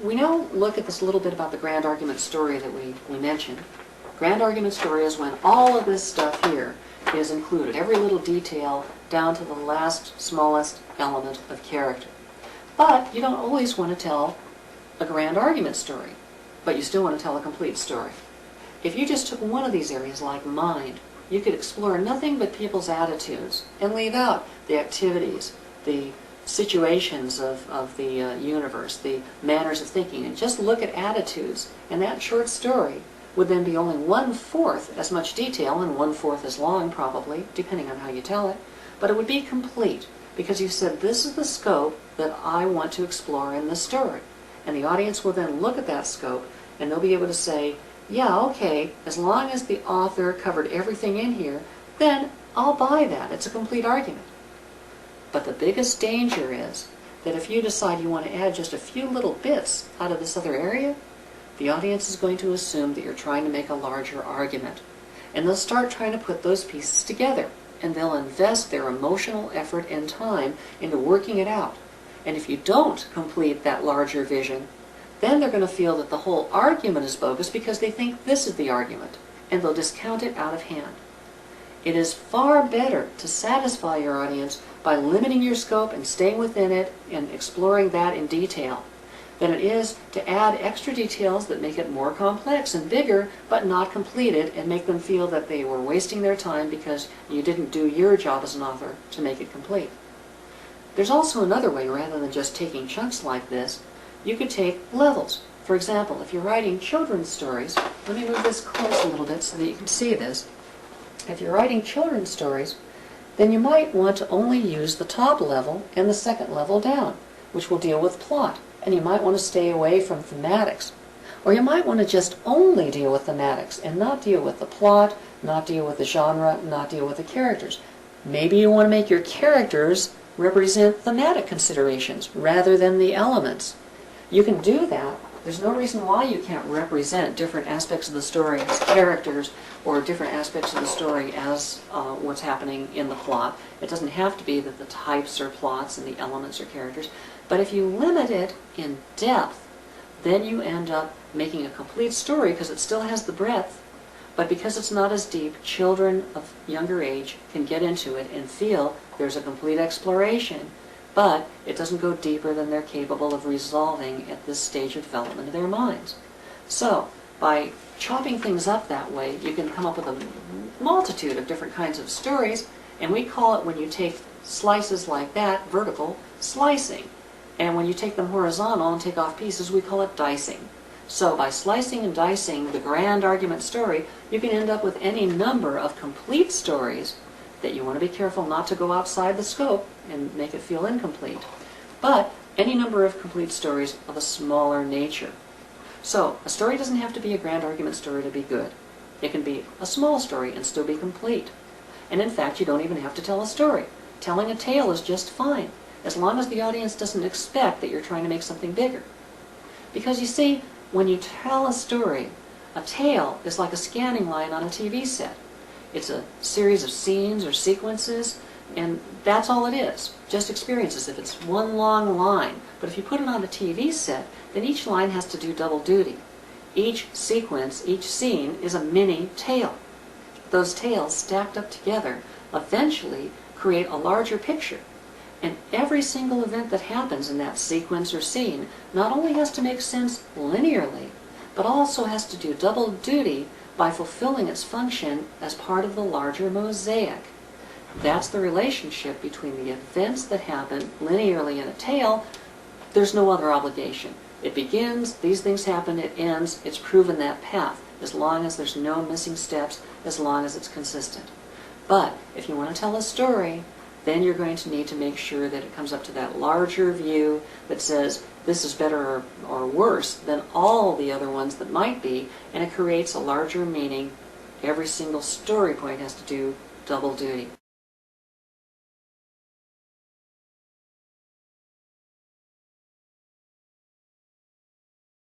we now look at this little bit about the grand argument story that we mentioned. Grand argument story is when all of this stuff here is included, every little detail down to the last smallest element of character. But you don't always want to tell a grand argument story, but you still want to tell a complete story. If you just took one of these areas, like mind, you could explore nothing but people's attitudes and leave out the activities, the situations of the universe, the manners of thinking, and just look at attitudes, and that short story would then be only 1/4 as much detail and 1/4 as long, probably, depending on how you tell it, but it would be complete, because you said, this is the scope that I want to explore in this story. And the audience will then look at that scope, and they'll be able to say, yeah, okay, as long as the author covered everything in here, then I'll buy that. It's a complete argument. But the biggest danger is that if you decide you want to add just a few little bits out of this other area, the audience is going to assume that you're trying to make a larger argument. And they'll start trying to put those pieces together, and they'll invest their emotional effort and time into working it out. And if you don't complete that larger vision, then they're going to feel that the whole argument is bogus because they think this is the argument, and they'll discount it out of hand. It is far better to satisfy your audience by limiting your scope and staying within it and exploring that in detail than it is to add extra details that make it more complex and bigger but not completed and make them feel that they were wasting their time because you didn't do your job as an author to make it complete. There's also another way, rather than just taking chunks like this. You could take levels. For example, if you're writing children's stories, let me move this close a little bit so that you can see this. If you're writing children's stories, then you might want to only use the top level and the second level down, which will deal with plot, and you might want to stay away from thematics. Or you might want to just only deal with thematics and not deal with the plot, not deal with the genre, not deal with the characters. Maybe you want to make your characters represent thematic considerations rather than the elements. You can do that. There's no reason why you can't represent different aspects of the story as characters or different aspects of the story as what's happening in the plot. It doesn't have to be that the types are plots and the elements are characters. But if you limit it in depth, then you end up making a complete story because it still has the breadth, but because it's not as deep, children of younger age can get into it and feel there's a complete exploration, but it doesn't go deeper than they're capable of resolving at this stage of development of their minds. So, by chopping things up that way, you can come up with a multitude of different kinds of stories, and we call it, when you take slices like that, vertical, slicing. And when you take them horizontal and take off pieces, we call it dicing. So by slicing and dicing the grand argument story, you can end up with any number of complete stories that you want to be careful not to go outside the scope and make it feel incomplete. But any number of complete stories of a smaller nature. So a story doesn't have to be a grand argument story to be good. It can be a small story and still be complete. And in fact, you don't even have to tell a story. Telling a tale is just fine, as long as the audience doesn't expect that you're trying to make something bigger. Because you see, when you tell a story, a tale is like a scanning line on a TV set. It's a series of scenes or sequences, and that's all it is, just experiences if it's one long line. But if you put it on a TV set, then each line has to do double duty. Each sequence, each scene is a mini tale. Those tales stacked up together eventually create a larger picture. And every single event that happens in that sequence or scene not only has to make sense linearly, but also has to do double duty by fulfilling its function as part of the larger mosaic. That's the relationship between the events that happen linearly in a tale. There's no other obligation. It begins, these things happen, it ends, it's proven that path, as long as there's no missing steps, as long as it's consistent. But if you want to tell a story, then you're going to need to make sure that it comes up to that larger view that says this is better or worse than all the other ones that might be, and it creates a larger meaning. Every single story point has to do double duty.